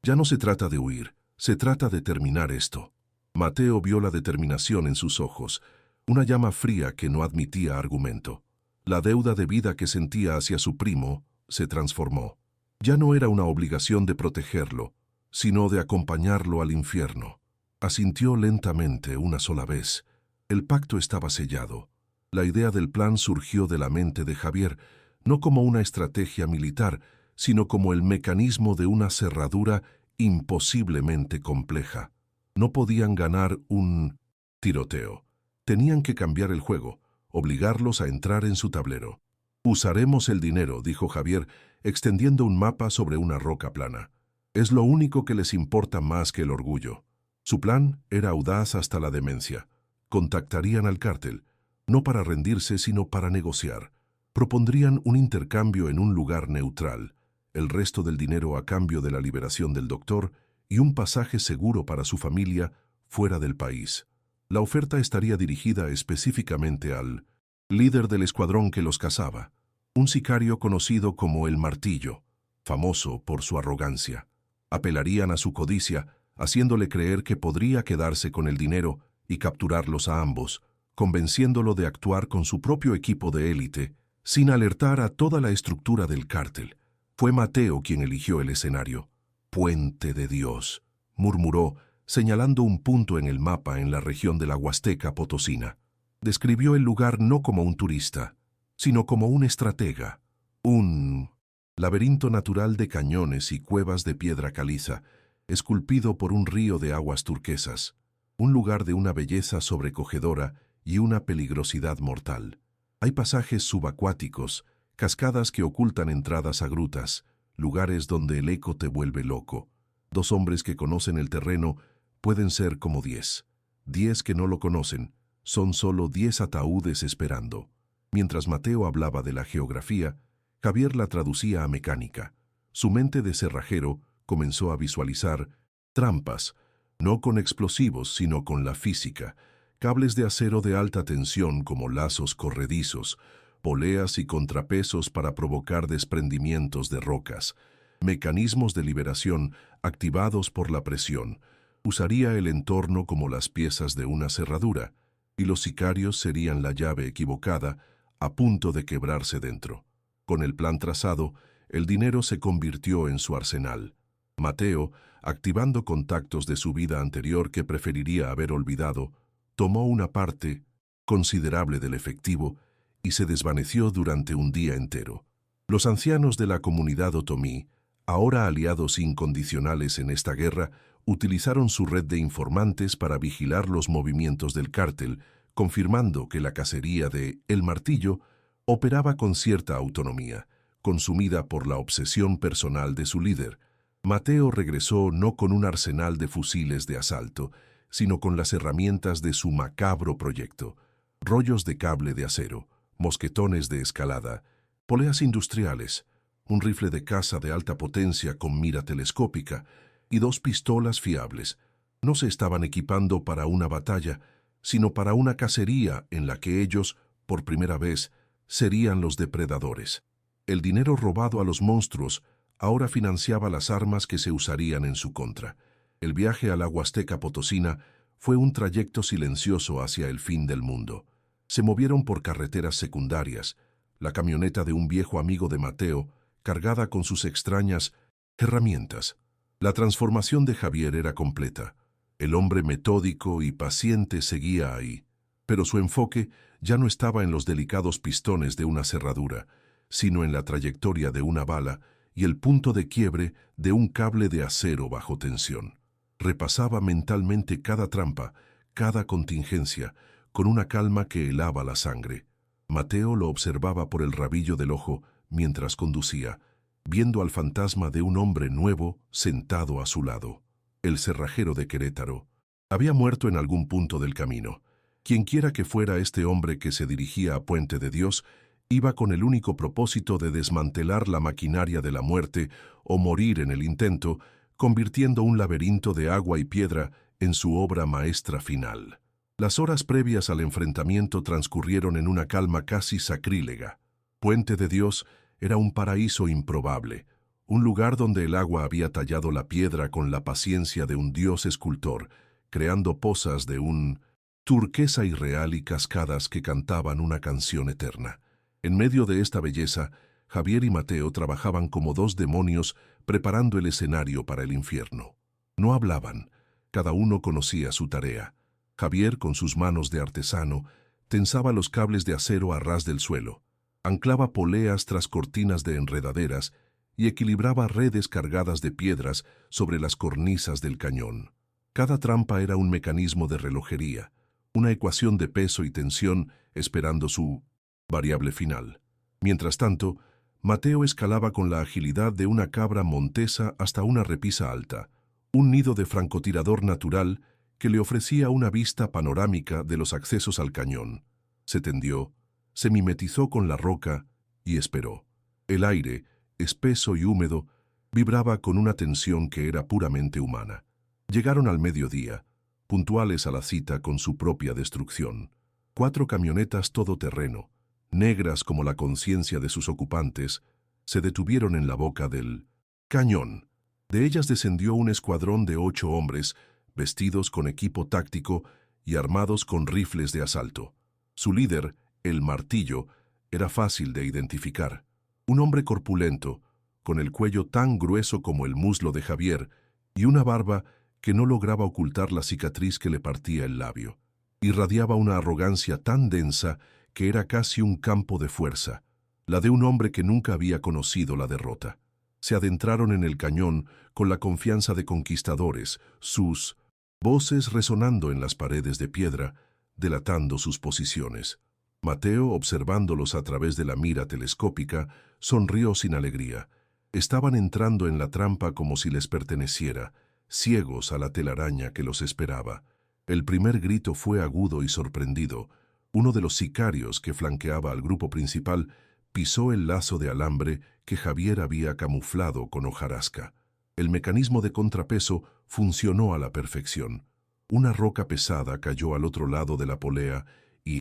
Ya no se trata de huir, se trata de terminar esto». Mateo vio la determinación en sus ojos, una llama fría que no admitía argumento. La deuda de vida que sentía hacia su primo se transformó. Ya no era una obligación de protegerlo, sino de acompañarlo al infierno. Asintió lentamente una sola vez. El pacto estaba sellado. La idea del plan surgió de la mente de Javier, no como una estrategia militar, sino como el mecanismo de una cerradura imposiblemente compleja. No podían ganar un tiroteo. Tenían que cambiar el juego, obligarlos a entrar en su tablero. «Usaremos el dinero», dijo Javier, extendiendo un mapa sobre una roca plana. «Es lo único que les importa más que el orgullo». Su plan era audaz hasta la demencia. Contactarían al cártel, no para rendirse, sino para negociar. Propondrían un intercambio en un lugar neutral, el resto del dinero a cambio de la liberación del doctor y un pasaje seguro para su familia fuera del país. La oferta estaría dirigida específicamente al líder del escuadrón que los cazaba, un sicario conocido como el Martillo, famoso por su arrogancia. Apelarían a su codicia, haciéndole creer que podría quedarse con el dinero y capturarlos a ambos, convenciéndolo de actuar con su propio equipo de élite, sin alertar a toda la estructura del cártel. Fue Mateo quien eligió el escenario. «Puente de Dios», murmuró, señalando un punto en el mapa en la región de la Huasteca Potosina. Describió el lugar no como un turista, sino como un estratega, un laberinto natural de cañones y cuevas de piedra caliza, esculpido por un río de aguas turquesas, un lugar de una belleza sobrecogedora y una peligrosidad mortal. Hay pasajes subacuáticos, cascadas que ocultan entradas a grutas, lugares donde el eco te vuelve loco. 2 hombres que conocen el terreno pueden ser como 10. 10 que no lo conocen, son solo 10 ataúdes esperando. Mientras Mateo hablaba de la geografía, Javier la traducía a mecánica. Su mente de cerrajero comenzó a visualizar trampas, no con explosivos, sino con la física, cables de acero de alta tensión como lazos corredizos, poleas y contrapesos para provocar desprendimientos de rocas, mecanismos de liberación activados por la presión. Usaría el entorno como las piezas de una cerradura, y los sicarios serían la llave equivocada, a punto de quebrarse dentro. Con el plan trazado, el dinero se convirtió en su arsenal. Mateo, activando contactos de su vida anterior que preferiría haber olvidado, tomó una parte considerable del efectivo y se desvaneció durante un día entero. Los ancianos de la comunidad otomí, ahora aliados incondicionales en esta guerra, utilizaron su red de informantes para vigilar los movimientos del cártel, confirmando que la cacería de El Martillo operaba con cierta autonomía, consumida por la obsesión personal de su líder. Mateo regresó no con un arsenal de fusiles de asalto, sino con las herramientas de su macabro proyecto: rollos de cable de acero, mosquetones de escalada, poleas industriales, un rifle de caza de alta potencia con mira telescópica y 2 pistolas fiables. No se estaban equipando para una batalla, sino para una cacería en la que ellos, por primera vez, serían los depredadores. El dinero robado a los monstruos ahora financiaba las armas que se usarían en su contra. El viaje a la Huasteca Potosina fue un trayecto silencioso hacia el fin del mundo. Se movieron por carreteras secundarias, la camioneta de un viejo amigo de Mateo, cargada con sus extrañas herramientas. La transformación de Javier era completa. El hombre metódico y paciente seguía ahí, pero su enfoque ya no estaba en los delicados pistones de una cerradura, sino en la trayectoria de una bala y el punto de quiebre de un cable de acero bajo tensión. Repasaba mentalmente cada trampa, cada contingencia, con una calma que helaba la sangre. Mateo lo observaba por el rabillo del ojo mientras conducía, viendo al fantasma de un hombre nuevo sentado a su lado. El cerrajero de Querétaro había muerto en algún punto del camino. Quienquiera que fuera este hombre que se dirigía a Puente de Dios, iba con el único propósito de desmantelar la maquinaria de la muerte o morir en el intento, convirtiendo un laberinto de agua y piedra en su obra maestra final. Las horas previas al enfrentamiento transcurrieron en una calma casi sacrílega. Puente de Dios era un paraíso improbable, un lugar donde el agua había tallado la piedra con la paciencia de un dios escultor, creando pozas de un turquesa irreal y cascadas que cantaban una canción eterna. En medio de esta belleza, Javier y Mateo trabajaban como dos demonios preparando el escenario para el infierno. No hablaban, cada uno conocía su tarea. Javier, con sus manos de artesano, tensaba los cables de acero a ras del suelo, anclaba poleas tras cortinas de enredaderas y equilibraba redes cargadas de piedras sobre las cornisas del cañón. Cada trampa era un mecanismo de relojería, una ecuación de peso y tensión esperando su variable final. Mientras tanto, Mateo escalaba con la agilidad de una cabra montesa hasta una repisa alta, un nido de francotirador natural que le ofrecía una vista panorámica de los accesos al cañón. Se tendió, se mimetizó con la roca y esperó. El aire, espeso y húmedo, vibraba con una tensión que era puramente humana. Llegaron al mediodía, puntuales a la cita con su propia destrucción. 4 camionetas todoterreno, negras como la conciencia de sus ocupantes, se detuvieron en la boca del cañón. De ellas descendió un escuadrón de 8 hombres, vestidos con equipo táctico y armados con rifles de asalto. Su líder, el Martillo, era fácil de identificar. Un hombre corpulento, con el cuello tan grueso como el muslo de Javier y una barba que no lograba ocultar la cicatriz que le partía el labio. Irradiaba una arrogancia tan densa que era casi un campo de fuerza, la de un hombre que nunca había conocido la derrota. Se adentraron en el cañón con la confianza de conquistadores, sus voces resonando en las paredes de piedra, delatando sus posiciones. Mateo, observándolos a través de la mira telescópica, sonrió sin alegría. Estaban entrando en la trampa como si les perteneciera, ciegos a la telaraña que los esperaba. El primer grito fue agudo y sorprendido. Uno de los sicarios que flanqueaba al grupo principal pisó el lazo de alambre que Javier había camuflado con hojarasca. El mecanismo de contrapeso funcionó a la perfección. Una roca pesada cayó al otro lado de la polea y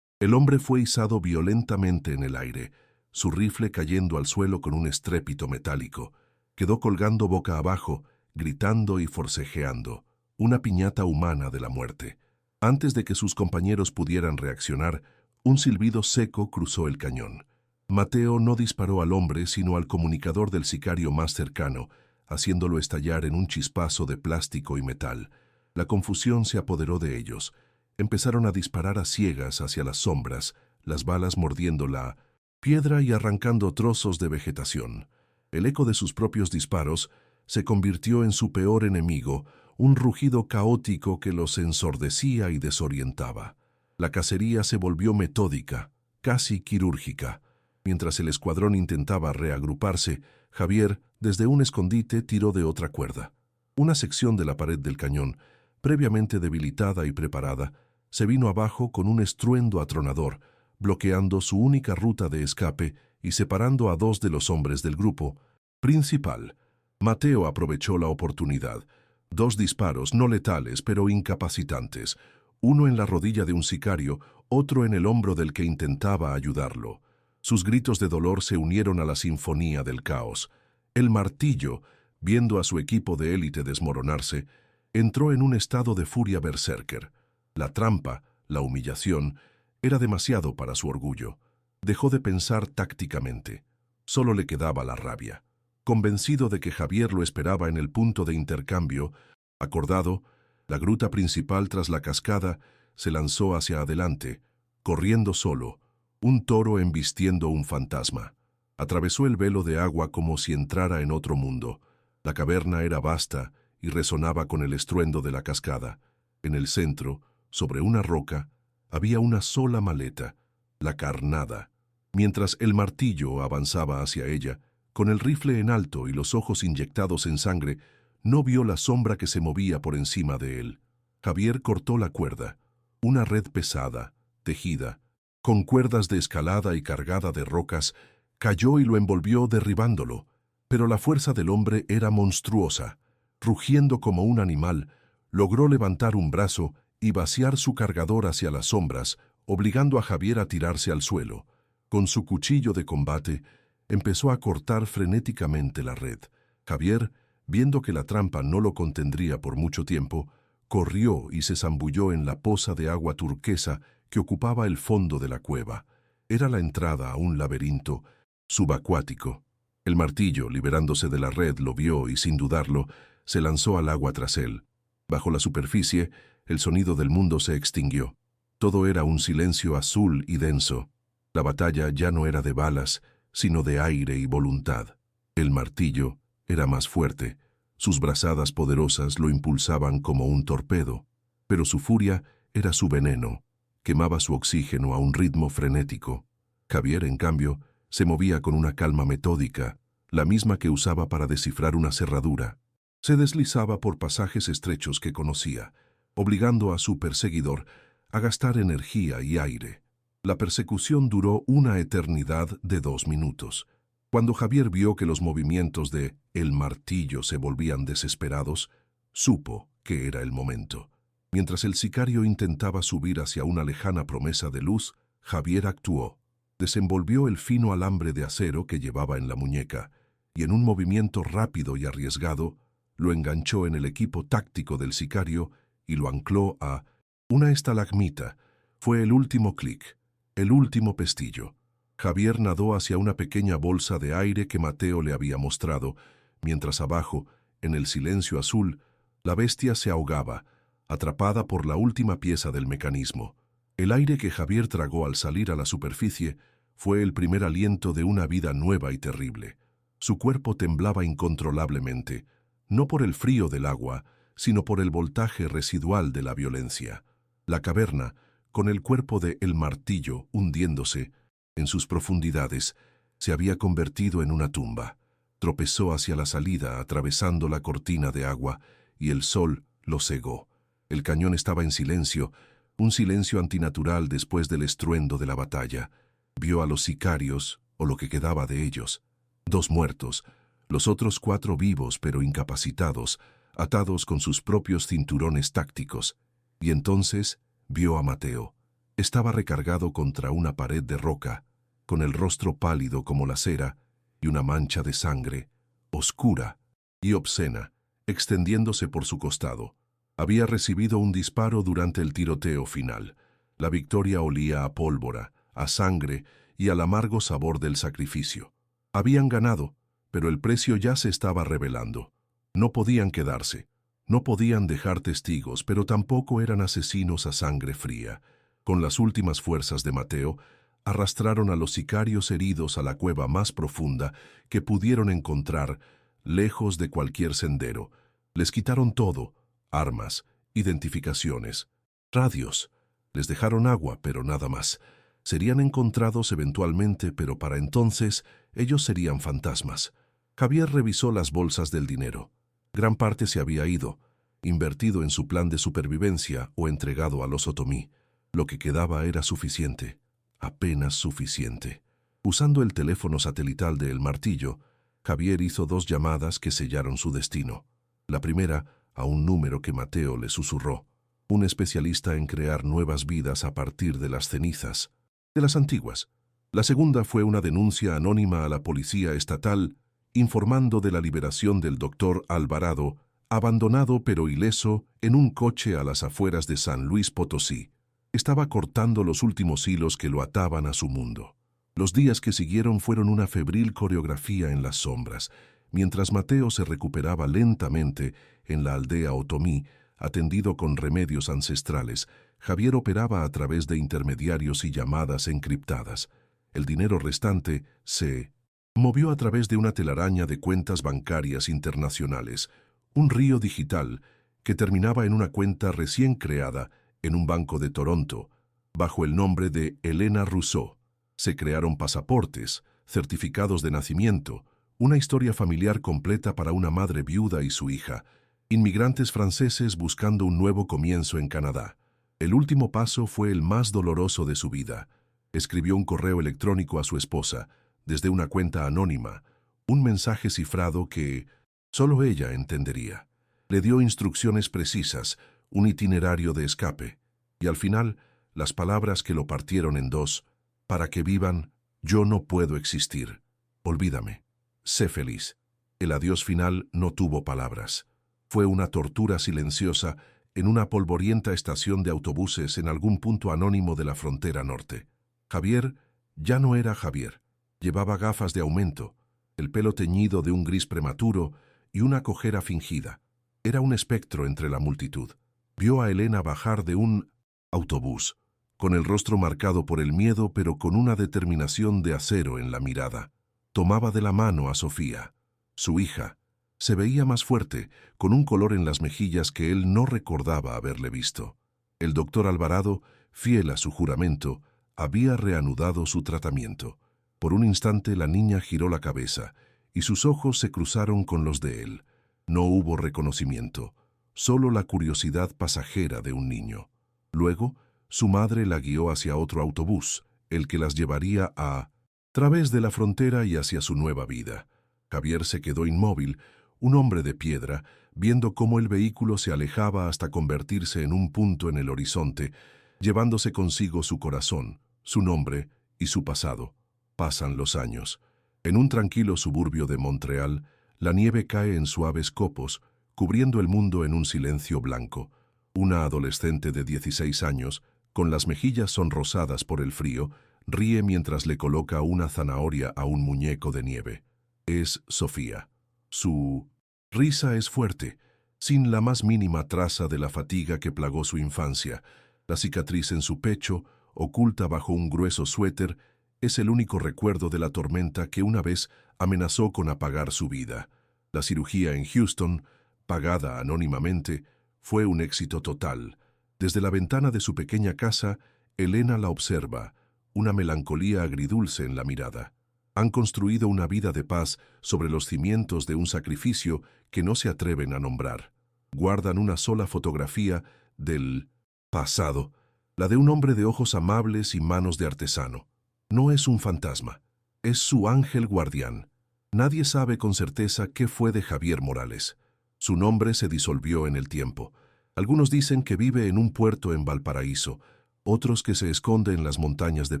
el hombre fue izado violentamente en el aire, su rifle cayendo al suelo con un estrépito metálico. Quedó colgando boca abajo, gritando y forcejeando, una piñata humana de la muerte. Antes de que sus compañeros pudieran reaccionar, un silbido seco cruzó el cañón. Mateo no disparó al hombre, sino al comunicador del sicario más cercano, haciéndolo estallar en un chispazo de plástico y metal. La confusión se apoderó de ellos. Empezaron a disparar a ciegas hacia las sombras, las balas mordiendo la piedra y arrancando trozos de vegetación. El eco de sus propios disparos se convirtió en su peor enemigo, un rugido caótico que los ensordecía y desorientaba. La cacería se volvió metódica, casi quirúrgica. Mientras el escuadrón intentaba reagruparse, Javier, desde un escondite, tiró de otra cuerda. Una sección de la pared del cañón, previamente debilitada y preparada, se vino abajo con un estruendo atronador, bloqueando su única ruta de escape y separando a 2 de los hombres del grupo principal. Mateo aprovechó la oportunidad. 2 disparos, no letales, pero incapacitantes. Uno en la rodilla de un sicario, otro en el hombro del que intentaba ayudarlo. Sus gritos de dolor se unieron a la sinfonía del caos. El Martillo, viendo a su equipo de élite desmoronarse, entró en un estado de furia berserker. La trampa, la humillación, era demasiado para su orgullo. Dejó de pensar tácticamente. Solo le quedaba la rabia. Convencido de que Javier lo esperaba en el punto de intercambio, acordado, la gruta principal tras la cascada se lanzó hacia adelante, corriendo solo, un toro embistiendo un fantasma. Atravesó el velo de agua como si entrara en otro mundo. La caverna era vasta y resonaba con el estruendo de la cascada. En el centro, sobre una roca, había una sola maleta, la carnada. Mientras el martillo avanzaba hacia ella, con el rifle en alto y los ojos inyectados en sangre, no vio la sombra que se movía por encima de él. Javier cortó la cuerda, una red pesada, tejida, con cuerdas de escalada y cargada de rocas, cayó y lo envolvió derribándolo, pero la fuerza del hombre era monstruosa. Rugiendo como un animal, logró levantar un brazo y vaciar su cargador hacia las sombras, obligando a Javier a tirarse al suelo. Con su cuchillo de combate, empezó a cortar frenéticamente la red. Javier, viendo que la trampa no lo contendría por mucho tiempo, corrió y se zambulló en la poza de agua turquesa que ocupaba el fondo de la cueva. Era la entrada a un laberinto subacuático. El martillo, liberándose de la red, lo vio y, sin dudarlo, se lanzó al agua tras él. Bajo la superficie, el sonido del mundo se extinguió. Todo era un silencio azul y denso. La batalla ya no era de balas, sino de aire y voluntad. El martillo era más fuerte. Sus brazadas poderosas lo impulsaban como un torpedo, pero su furia era su veneno. Quemaba su oxígeno a un ritmo frenético. Javier, en cambio, se movía con una calma metódica, la misma que usaba para descifrar una cerradura. Se deslizaba por pasajes estrechos que conocía, obligando a su perseguidor a gastar energía y aire. La persecución duró una eternidad de 2 minutos. Cuando Javier vio que los movimientos de el martillo se volvían desesperados, supo que era el momento. Mientras el sicario intentaba subir hacia una lejana promesa de luz, Javier actuó. Desenvolvió el fino alambre de acero que llevaba en la muñeca y, en un movimiento rápido y arriesgado, lo enganchó en el equipo táctico del sicario y lo ancló a una estalagmita. Fue el último clic, el último pestillo. Javier nadó hacia una pequeña bolsa de aire que Mateo le había mostrado, mientras abajo, en el silencio azul, la bestia se ahogaba, atrapada por la última pieza del mecanismo. El aire que Javier tragó al salir a la superficie fue el primer aliento de una vida nueva y terrible. Su cuerpo temblaba incontrolablemente, no por el frío del agua, sino por el voltaje residual de la violencia. La caverna, con el cuerpo de el martillo hundiéndose en sus profundidades, se había convertido en una tumba. Tropezó hacia la salida, atravesando la cortina de agua, y el sol lo cegó. El cañón estaba en silencio, un silencio antinatural después del estruendo de la batalla. Vio a los sicarios, o lo que quedaba de ellos, 2 muertos, los otros 4 vivos pero incapacitados, atados con sus propios cinturones tácticos. Y entonces vio a Mateo. Estaba recargado contra una pared de roca, con el rostro pálido como la cera y una mancha de sangre, oscura y obscena, extendiéndose por su costado. Había recibido un disparo durante el tiroteo final. La victoria olía a pólvora, a sangre y al amargo sabor del sacrificio. Habían ganado, pero el precio ya se estaba revelando. No podían quedarse, no podían dejar testigos, pero tampoco eran asesinos a sangre fría. Con las últimas fuerzas de Mateo, arrastraron a los sicarios heridos a la cueva más profunda que pudieron encontrar, lejos de cualquier sendero. Les quitaron todo: armas, identificaciones, radios. Les dejaron agua, pero nada más. Serían encontrados eventualmente, pero para entonces ellos serían fantasmas. Javier revisó las bolsas del dinero. Gran parte se había ido, invertido en su plan de supervivencia o entregado a los otomí. Lo que quedaba era suficiente, apenas suficiente. Usando el teléfono satelital de El Martillo, Javier hizo 2 llamadas que sellaron su destino. La primera, a un número que Mateo le susurró, un especialista en crear nuevas vidas a partir de las cenizas, de las antiguas. La segunda fue una denuncia anónima a la policía estatal, informando de la liberación del doctor Alvarado, abandonado pero ileso en un coche a las afueras de San Luis Potosí. Estaba cortando los últimos hilos que lo ataban a su mundo. Los días que siguieron fueron una febril coreografía en las sombras, mientras Mateo se recuperaba lentamente en la aldea otomí, atendido con remedios ancestrales. Javier operaba a través de intermediarios y llamadas encriptadas. El dinero restante se Movió a través de una telaraña de cuentas bancarias internacionales un río digital que terminaba en una cuenta recién creada en un banco de Toronto, bajo el nombre de Elena Rousseau. Se crearon pasaportes, certificados de nacimiento, una historia familiar completa para una madre viuda y su hija, inmigrantes franceses buscando un nuevo comienzo en Canadá. El último paso fue el más doloroso de su vida. Escribió un correo electrónico a su esposa, desde una cuenta anónima, un mensaje cifrado que solo ella entendería. Le dio instrucciones precisas, un itinerario de escape, y al final, las palabras que lo partieron en dos: para que vivan, yo no puedo existir. Olvídame. Sé feliz. El adiós final no tuvo palabras. Fue una tortura silenciosa en una polvorienta estación de autobuses en algún punto anónimo de la frontera norte. Javier ya no era Javier. Llevaba gafas de aumento, el pelo teñido de un gris prematuro y una cojera fingida. Era un espectro entre la multitud. Vio a Elena bajar de un autobús, con el rostro marcado por el miedo, pero con una determinación de acero en la mirada. Tomaba de la mano a Sofía, su hija. Se veía más fuerte, con un color en las mejillas que él no recordaba haberle visto. El doctor Alvarado, fiel a su juramento, había reanudado su tratamiento. Por un instante la niña giró la cabeza, y sus ojos se cruzaron con los de él. No hubo reconocimiento, solo la curiosidad pasajera de un niño. Luego, su madre la guió hacia otro autobús, el que las llevaría a través de la frontera y hacia su nueva vida. Javier se quedó inmóvil, un hombre de piedra, viendo cómo el vehículo se alejaba hasta convertirse en un punto en el horizonte, llevándose consigo su corazón, su nombre y su pasado. Pasan los años. En un tranquilo suburbio de Montreal, la nieve cae en suaves copos, cubriendo el mundo en un silencio blanco. Una adolescente de 16 años, con las mejillas sonrosadas por el frío, ríe mientras le coloca una zanahoria a un muñeco de nieve. Es Sofía. Su risa es fuerte, sin la más mínima traza de la fatiga que plagó su infancia. La cicatriz en su pecho, oculta bajo un grueso suéter, es el único recuerdo de la tormenta que una vez amenazó con apagar su vida. La cirugía en Houston, pagada anónimamente, fue un éxito total. Desde la ventana de su pequeña casa, Elena la observa, una melancolía agridulce en la mirada. Han construido una vida de paz sobre los cimientos de un sacrificio que no se atreven a nombrar. Guardan una sola fotografía del pasado, la de un hombre de ojos amables y manos de artesano. No es un fantasma, es su ángel guardián. Nadie sabe con certeza qué fue de Javier Morales. Su nombre se disolvió en el tiempo. Algunos dicen que vive en un puerto en Valparaíso, otros que se esconde en las montañas de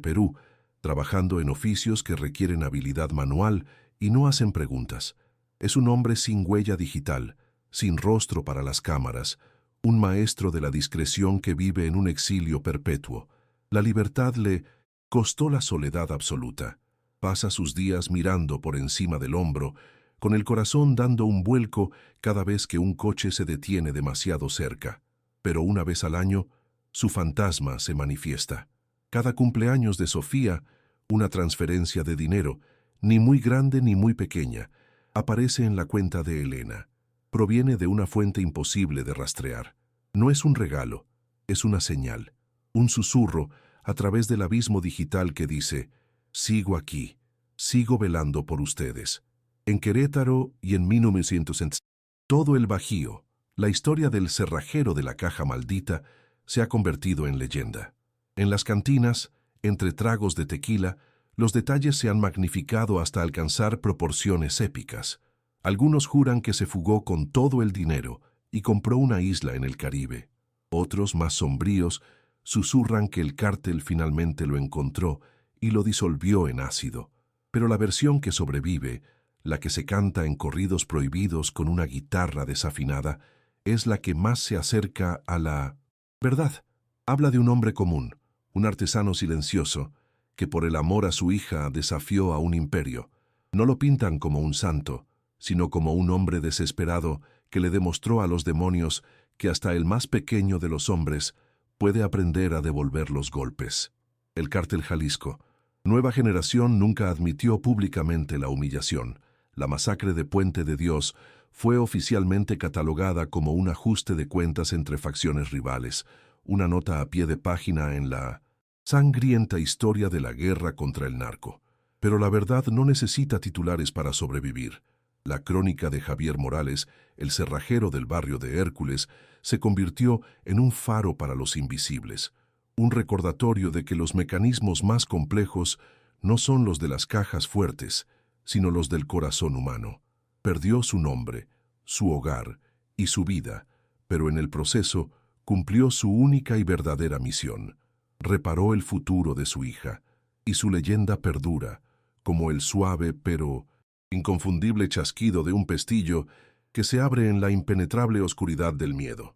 Perú, trabajando en oficios que requieren habilidad manual y no hacen preguntas. Es un hombre sin huella digital, sin rostro para las cámaras, un maestro de la discreción que vive en un exilio perpetuo. La libertad le costó la soledad absoluta. Pasa sus días mirando por encima del hombro, con el corazón dando un vuelco cada vez que un coche se detiene demasiado cerca. Pero una vez al año, su fantasma se manifiesta. Cada cumpleaños de Sofía, una transferencia de dinero, ni muy grande ni muy pequeña, aparece en la cuenta de Elena. Proviene de una fuente imposible de rastrear. No es un regalo, es una señal, un susurro a través del abismo digital que dice: sigo aquí, sigo velando por ustedes. En Querétaro y en 1900, todo el Bajío, la historia del cerrajero de la caja maldita se ha convertido en leyenda. En las cantinas, entre tragos de tequila, los detalles se han magnificado hasta alcanzar proporciones épicas. Algunos juran que se fugó con todo el dinero y compró una isla en el Caribe. Otros, más sombríos, susurran que el cártel finalmente lo encontró y lo disolvió en ácido. Pero la versión que sobrevive, la que se canta en corridos prohibidos con una guitarra desafinada, es la que más se acerca a la verdad. Habla de un hombre común, un artesano silencioso, que por el amor a su hija desafió a un imperio. No lo pintan como un santo, sino como un hombre desesperado que le demostró a los demonios que hasta el más pequeño de los hombres puede aprender a devolver los golpes. El Cártel Jalisco, Nueva Generación nunca admitió públicamente la humillación. La masacre de Puente de Dios fue oficialmente catalogada como un ajuste de cuentas entre facciones rivales, una nota a pie de página en la sangrienta historia de la guerra contra el narco. Pero la verdad no necesita titulares para sobrevivir. La crónica de Javier Morales, el cerrajero del barrio de Hércules, se convirtió en un faro para los invisibles, un recordatorio de que los mecanismos más complejos no son los de las cajas fuertes, sino los del corazón humano. Perdió su nombre, su hogar y su vida, pero en el proceso cumplió su única y verdadera misión. Reparó el futuro de su hija, y su leyenda perdura, como el suave pero inconfundible chasquido de un pestillo que se abre en la impenetrable oscuridad del miedo.